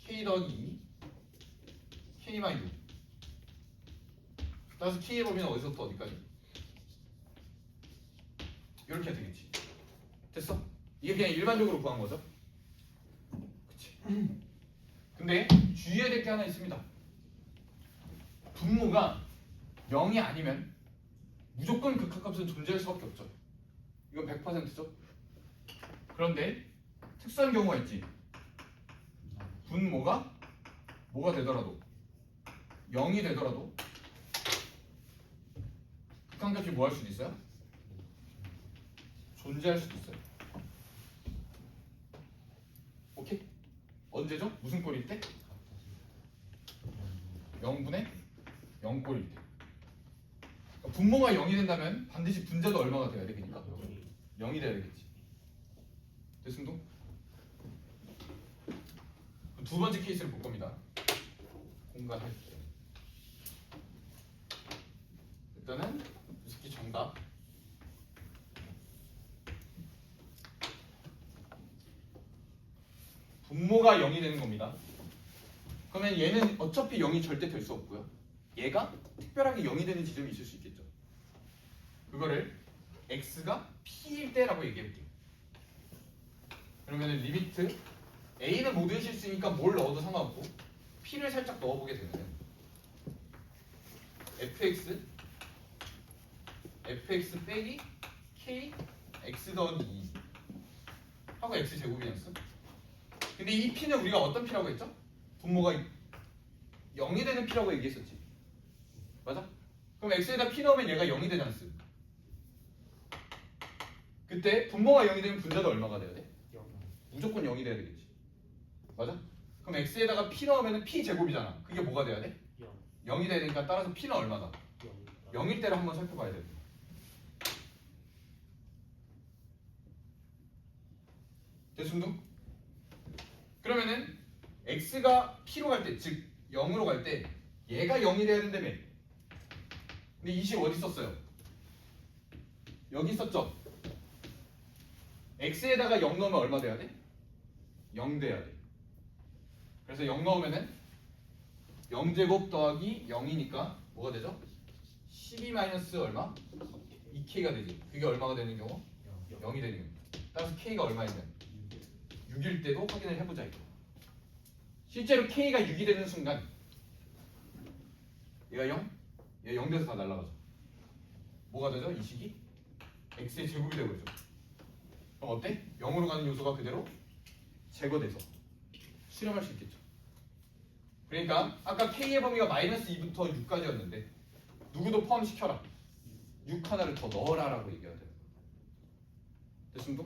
[SPEAKER 1] k 더하기 2 k 마이 6 따라서 k의 범위는 어디서부터 어디까지? 이렇게 되겠지. 됐어? 이게 그냥 일반적으로 구한 거죠. 그치? 근데 주의해야 될 게 하나 있습니다. 분모가 0이 아니면 무조건 극한값은 존재할 수밖에 없죠. 이건 100%죠. 그런데 특수한 경우가 있지. 분모가 뭐가 되더라도 0이 되더라도 극한값이 뭐 할 수도 있어요? 존재할 수도 있어요. 오케이? 언제죠? 무슨 꼴일 때? 0분의 0꼴일 때. 그러니까 분모가 0이 된다면 반드시 분자도 얼마가 돼야 되겠니까? 0이 돼야 되겠지. 됐습니다. 두 번째 케이스를 볼 겁니다. 공간할 때. 일단은 이 새끼 정답. 분모가 0이 되는 겁니다. 그러면 얘는 어차피 0이 절대 될 수 없고요. 얘가 특별하게 0이 되는 지점이 있을 수 있겠죠. 그거를 x가 p일 때라고 얘기해볼게요. 그러면 리미트 a는 모든 실수니까 뭘 넣어도 상관없고 p를 살짝 넣어보게 되면 fx 빼기 k x 더하기 2 하고 x 제곱이었어. 근데 이 p는 우리가 어떤 p라고 했죠? 분모가 0이 되는 p라고 얘기했었지. 맞아? 그럼 x에다 p 넣으면 얘가 0이 되지 않습? 그때 분모가 0이 되면 분자도 얼마가 돼야 돼? 무조건 0이 돼야 되겠지. 맞아? 그럼 x에다가 p 넣으면 p 제곱이잖아. 그게 뭐가 돼야 돼? 0이 돼야 되니까 따라서 p는 얼마다? 0일 때를 한번 살펴봐야 돼. 됐습니다. 그러면은 x가 p로 갈 때, 즉 0으로 갈 때 얘가 0이 돼야 된다며. 근데 이 식 어디 있었어요? 여기 있었죠? x에다가 0 넣으면 얼마 돼야 돼? 0 돼야 돼. 그래서 0 넣으면은 0제곱 더하기 0이니까 뭐가 되죠? 12 마이너스 얼마? 2k가 되지. 그게 얼마가 되는 경우? 0이 되는 경우. 따라서 k가 얼마이면 6일 때도 확인을 해보자 이거. 실제로 k가 6이 되는 순간 얘가 0? 얘 0 돼서 다 날라가죠. 뭐가 되죠? 이 식이 x의 제곱이 되버리죠. 그럼 어때? 0으로 가는 요소가 그대로 제거돼서 수렴할 수 있겠죠. 그러니까 아까 k의 범위가 마이너스 2부터 6까지였는데 누구도 포함시켜라. 6 하나를 더 넣어라 라고 얘기해야 돼요. 됐습니까?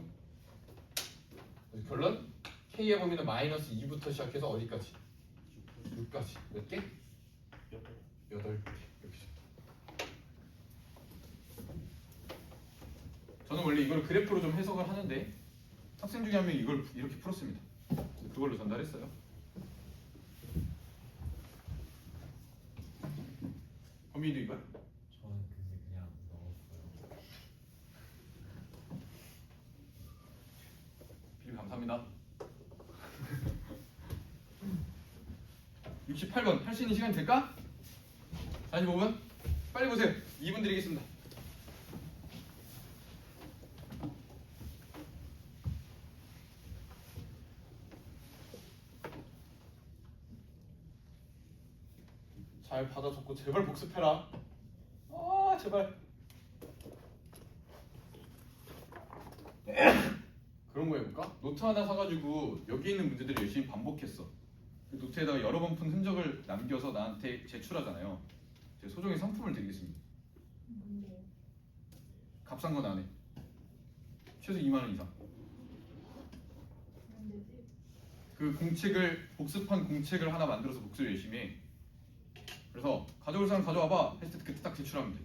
[SPEAKER 1] 그래서 결론 k의 범위는 마이너스 2부터 시작해서 어디까지? 6까지. 몇 개? 8개. 이렇게 적다. 저는 원래 이걸 그래프로 좀 해석을 하는데 학생 중에 한 명이 이걸 이렇게 풀었습니다. 그걸로 전달했어요. 범위도 이거야?
[SPEAKER 2] 저는 근데 그냥 넣었어요.
[SPEAKER 1] 비님 감사합니다. 68번 할 수 있는 시간 될까? 45분? 빨리 보세요. 2분 드리겠습니다. 잘 받아 적고 제발 복습해라. 아 제발. 그런 거 해볼까? 노트 하나 사가지고 여기 있는 문제들을 열심히 반복했어. 그 노트에다가 여러 번 푼 흔적을 남겨서 나한테 제출하잖아요. 제가 소정의 상품을 드리겠습니다.
[SPEAKER 3] 뭔데요?
[SPEAKER 1] 값싼 건 안 해. 최소 2만 원 이상.
[SPEAKER 3] 안 되지?
[SPEAKER 1] 그 공책을 복습한 공책을 하나 만들어서 복습을 열심히 해. 그래서 가져올 사람 가져와봐 했을 때 그때 딱 제출하면 돼.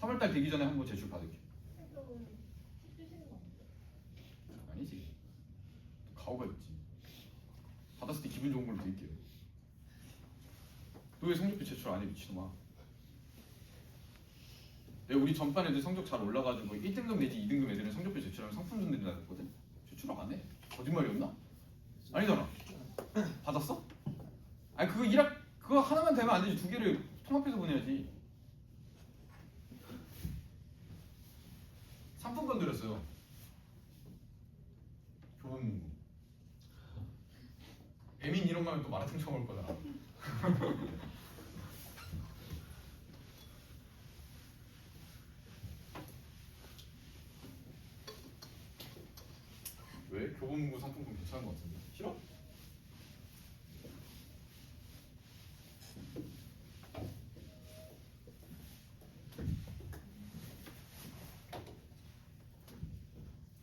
[SPEAKER 1] 3월달 되기 전에 한번 제출 받을게.
[SPEAKER 3] 그럼 팁 주시는 거 아니에요?
[SPEAKER 1] 아니지. 가오가 있지. 받았을 때 기분 좋은 걸로 드릴게요. 너 왜 성적표 제출 안 해 미친놈아. 내가 우리 전반 애들 성적 잘 올라가지고 1등급 내지 2등급 애들은 성적표 제출하면 상품 준다고 했거든. 제출 안 해. 거짓말이었나? 아니잖아. 받았어? 아니 그거 하나만 되면 안 되지. 두 개를 통합해서 보내야지. 상품권 드렸어요. 교본 문구. 애민 이런 거 하면 또 마라탕 처먹을 거잖아. 왜? 교보문고 상품권 괜찮은 것 같은데. 싫어?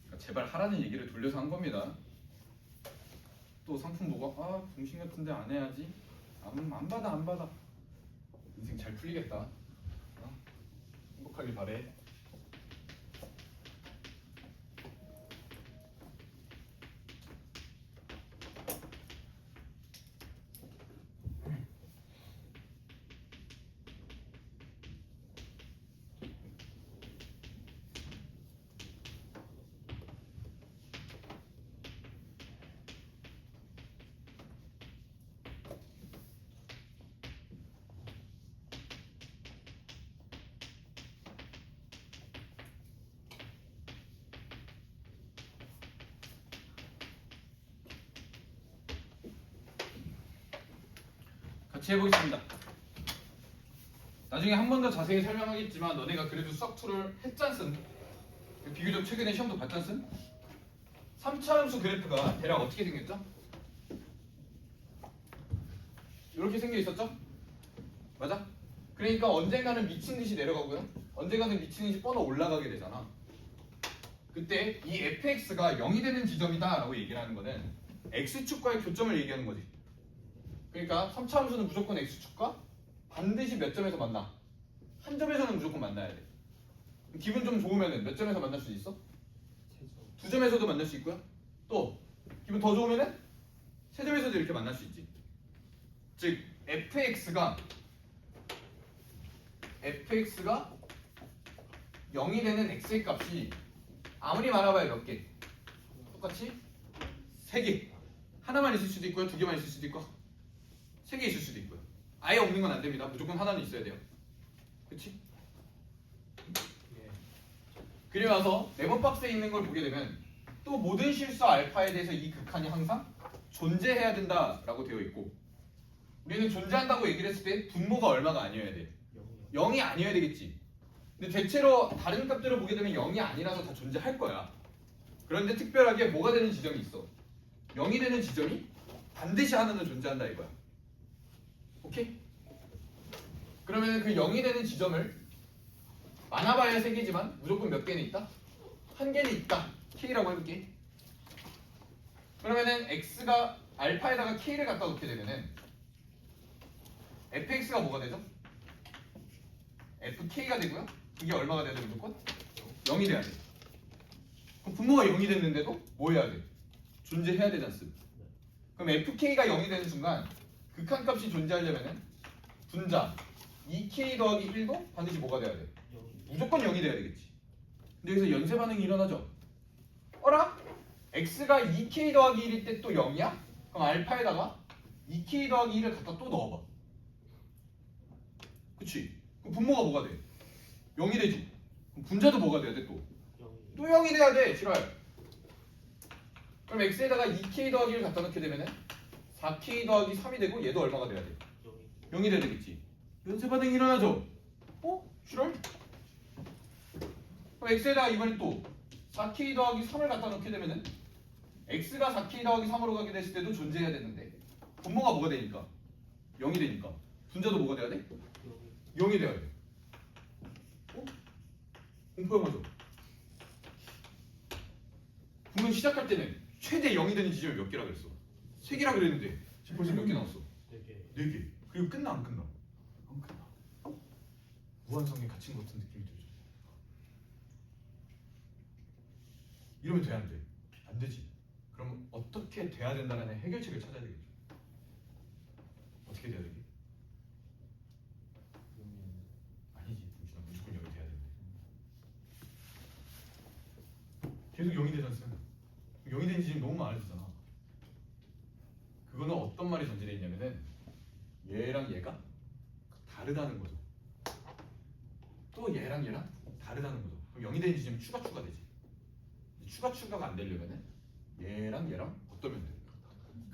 [SPEAKER 1] 그러니까 제발 하라는 얘기를 돌려서 한 겁니다. 또 상품 보고 아 공신 같은데 안 해야지. 안 받아 안 받아. 인생 잘 풀리겠다. 어? 행복하길 바래. 같이 해보겠습니다. 나중에 한 번 더 자세히 설명하겠지만 너네가 그래도 수학2를 했잖슨. 비교적 최근에 시험도 봤잖슨. 3차 함수 그래프가 대략 어떻게 생겼죠? 이렇게 생겨 있었죠? 맞아? 그러니까 언젠가는 미친 듯이 내려가고요. 언젠가는 미친 듯이 뻗어 올라가게 되잖아. 그때 이 fx가 0이 되는 지점이다 라고 얘기를 하는 거는 x축과의 교점을 얘기하는 거지. 그러니까 3차 함수는 무조건 x축과 반드시 몇 점에서 만나? 한 점에서는 무조건 만나야 돼. 기분 좀 좋으면 몇 점에서 만날 수 있어? 두 점에서도 만날 수 있고요. 또 기분 더 좋으면은 세 점에서도 이렇게 만날 수 있지. 즉 fx가 0이 되는 x의 값이 아무리 많아봐야 몇 개? 똑같이 3개. 하나만 있을 수도 있고요. 2개만 있을 수도 있고 3개 있을 수도 있고요. 아예 없는 건 안 됩니다. 무조건 하나는 있어야 돼요. 그치? 그리고 나서 네번 박스에 있는 걸 보게 되면 또 모든 실수 알파에 대해서 이 극한이 항상 존재해야 된다라고 되어 있고 우리는 존재한다고 얘기를 했을 때 분모가 얼마가 아니어야 돼? 0이 아니어야 되겠지. 근데 대체로 다른 값들을 보게 되면 0이 아니라서 다 존재할 거야. 그런데 특별하게 뭐가 되는 지점이 있어. 0이 되는 지점이 반드시 하나는 존재한다 이거야. 오케이? 그러면 그 0이 되는 지점을 많아봐야 3개지만 무조건 몇 개는 있다? 1개는 있다. K라고 해볼게. 그러면은 X가 알파에다가 K를 갖다 놓게 되면은 fx가 뭐가 되죠? fk가 되고요. 그게 얼마가 돼야 돼 무조건? 0이 돼야 돼. 그럼 분모가 0이 됐는데도 뭐 해야 돼? 존재해야 되지 않습니까? 그럼 fk가 0이 되는 순간 극한값이 존재하려면은 분자 2k 더하기 1도 반드시 뭐가 돼야 돼? 무조건 0이 돼야 되겠지. 근데 여기서 연쇄 반응이 일어나죠. 어라? x가 2k 더하기 1일 때 또 0이야? 그럼 알파에다가 2k 더하기 1을 갖다 또 넣어봐. 그치? 그럼 분모가 뭐가 돼? 0이 되지. 그럼 분자도 뭐가 돼야 돼 또? 또 0이 돼야 돼. 지랄. 그럼 x에다가 2k 더하기 1을 갖다 넣게 되면은 4k 더하기 3이 되고 얘도 얼마가 돼야 돼? 0이 돼야 되겠지. 연쇄 반응이 일어나죠. 어? 지랄? 그럼 x에다가 이번에 또 4k 더하기 3을 갖다 넣게 되면은 x가 4k 더하기 3으로 가게 됐을 때도 존재해야 되는데 분모가 뭐가 되니까? 0이 되니까 분자도 뭐가 돼야 돼? 0이 돼야 돼. 어? 공포 영화죠. 분명 시작할 때는 최대 0이 되는 지점이 몇 개라 그랬어? 3개라 그랬는데 지금 벌써 몇 개 나왔어? 4개. 그리고 끝나 안 끝나? 안 끝나. 무한성에 갇힌 것 같은 느낌이 들죠. 이러면 돼 안 돼? 안 되지. 그럼 어떻게 돼야 된다는 해결책을 찾아야 되겠죠. 어떻게 돼야 되지? 아니지. 당신은 무조건 0이 돼야 되는데. 계속 0이 되지 않습니까? 0이 된 지점이 너무 많아지잖아. 그거는 어떤 말이 전제되어 있냐면은 얘랑 얘가 다르다는 거죠. 또 얘랑 얘랑 다르다는 거죠. 그럼 0이 된 지점이 추가되지. 추가가 안 되려면은 얘랑 얘랑 어떠면 돼?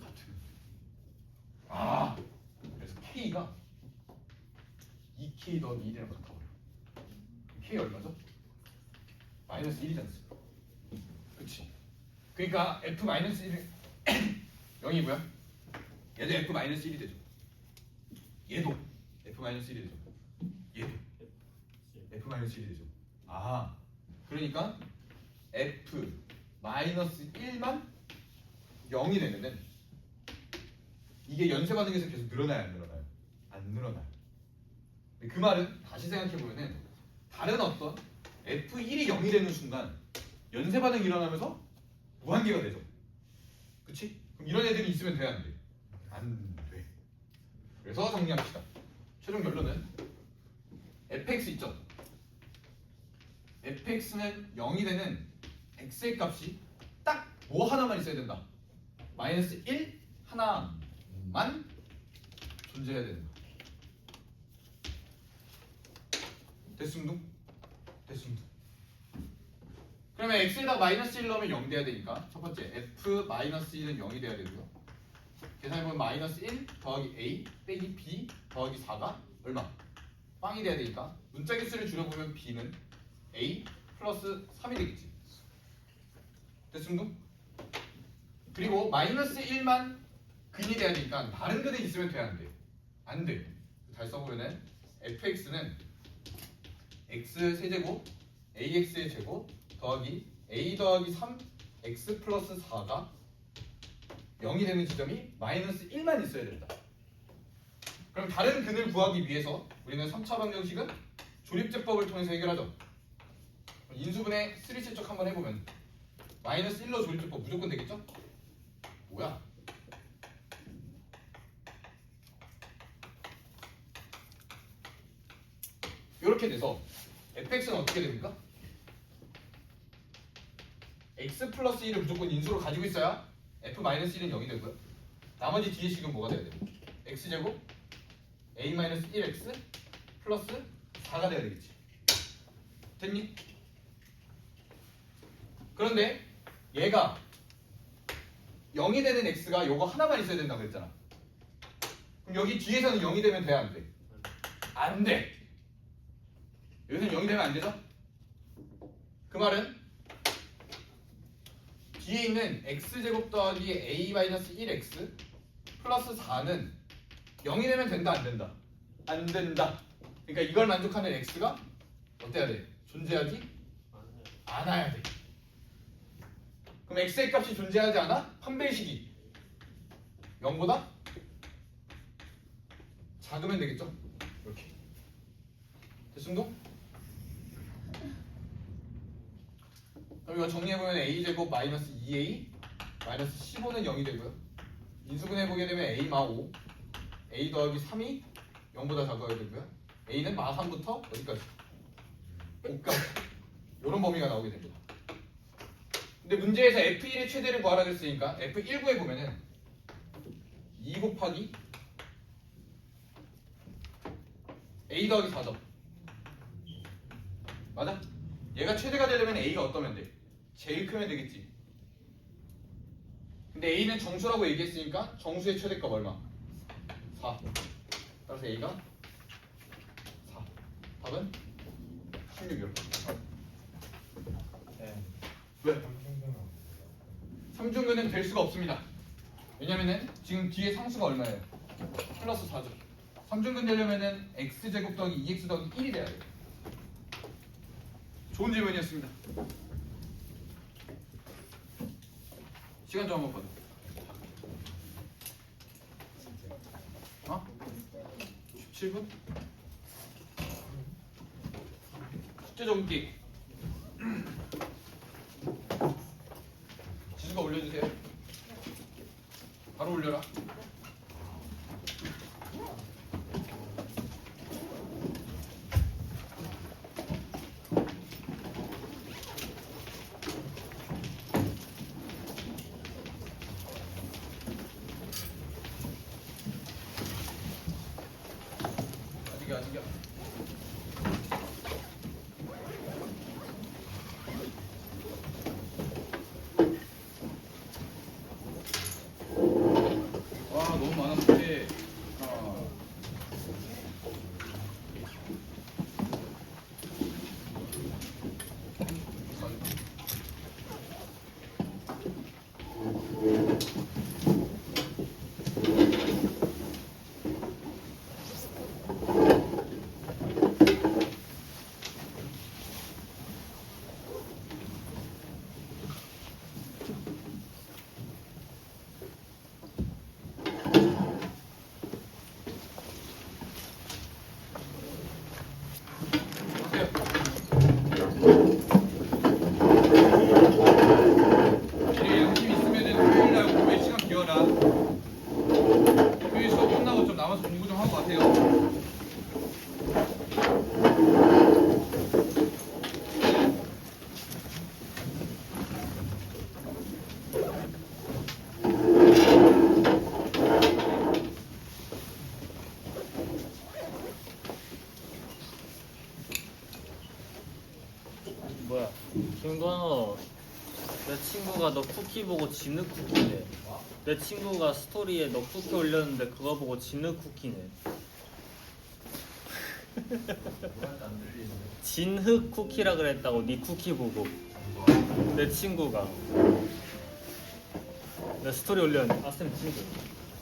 [SPEAKER 1] 같으면 돼. 아, 그래서 K가 2K 더하기 1이랑 같아버려. K 얼마죠? 마이너스 1이지 않습니까? 그치? 그러니까 f-1은 0이고요. 얘도 f-1이 되죠. 얘도 f-1이 되죠. 얘도 f-1이 되죠. 아, 그러니까 f-1만 0이 되면은 이게 연쇄 반응에서 계속 늘어나요, 안 늘어나요? 안 늘어나요. 그 말은 다시 생각해 보면은 다른 어떤 f1이 0이 되는 순간 연쇄 반응이 일어나면서 무한계가 되죠. 그치? 그럼 이런 애들이 있으면 돼, 안 돼? 안 돼. 그래서 정리합시다. 최종 결론은 fx 있죠? fx는 0이 되는 x의 값이 딱 뭐 하나만 있어야 된다. 마이너스 1 하나만 존재해야 된다. 됐습니다. 됐습니다. 그러면 x에다 마이너스 1 넣으면 0 돼야 되니까 첫 번째 f 마이너스 1은 0이 돼야 되고요. 계산해보면 마이너스 1 더하기 a 빼기 b 더하기 4가 얼마? 빵이 돼야 되니까 문자 개수를 줄여보면 b는 a 플러스 3이 되겠지. 됐습니다. 그리고 마이너스 1만 근이 돼야 되니까 다른 근에 있으면 돼, 안 돼? 안 돼. 다시 써보면은 fx는 x 세제곱 ax의 제곱 더하기 a 더하기 3 x 플러스 4가 0이 되는 지점이 마이너스 1만 있어야 된다. 그럼 다른 근을 구하기 위해서 우리는 3차 방정식은 조립제법을 통해서 해결하죠. 인수분해 3실적 한번 해보면 마이너스 1로 조립제법 무조건 되겠죠? 뭐야? 이렇게 돼서 fx는 어떻게 됩니까? x 플러스 1을 무조건 인수로 가지고 있어야 f-1은 0이 되고요. 나머지 뒤에 식은 뭐가 돼야 돼요? x제곱 a-1x 플러스 4가 돼야 되겠지. 됐니? 그런데 얘가 0이 되는 x가 요거 하나만 있어야 된다고 그랬잖아. 그럼 여기 뒤에서는 0이 되면 돼, 안 돼? 안 돼. 여기서는 0이 되면 안 되죠? 그 말은 뒤에 있는 x제곱 더하기 a-1x 플러스 4는 0이 되면 된다, 안 된다? 안 된다. 그러니까 이걸 만족하는 x가 어때야 돼? 존재하지 않아야 돼. 그럼 x의 값이 존재하지 않아? 판별식이 0보다 작으면 되겠죠? 이렇게. 됐습니다? 그럼 이거 정리해보면 a제곱 마이너스 2a 마이너스 15는 0이 되고요. 인수분해보게 되면 a 마 5 a 더하기 3이 0보다 작아야 되고요. a는 마 3부터 어디까지? 5까지. 이런 범위가 나오게 됩니다. 근데 문제에서 f1의 최대를 구하라 그랬으니까 f1구해 보면은 2 곱하기 a 더하기 4죠. 맞아? 얘가 최대가 되려면 a가 어떠면 돼? 제일 크면 되겠지. 근데 a는 정수라고 얘기했으니까 정수의 최대값 얼마? 4. 따라서 a가 4. 답은 16이요.
[SPEAKER 2] 네.
[SPEAKER 1] 왜?
[SPEAKER 2] 3중근
[SPEAKER 1] 3중근은 될 수가 없습니다. 왜냐면은 지금 뒤에 상수가 얼마예요? 플러스 4죠. 3중근 되려면은 x제곱 더하기 2x 더하기 1이 돼야 돼요. 좋은 질문이었습니다. 시간 좀 한번 봐줘. 어? 17분? 숙제 적기. 지수가 올려주세요. 바로 올려라. 아직이야.
[SPEAKER 4] 정도 내 친구가 너 쿠키 보고 진흙 쿠키네. 내 친구가 스토리에 너 쿠키 올렸는데 그거 보고 진흙 쿠키네.
[SPEAKER 2] 뭐라는지 안 들리는데.
[SPEAKER 4] 진흙 쿠키라 그랬다고 네 쿠키 보고. 내 친구가 내 스토리 올렸는데 아쌤 친구.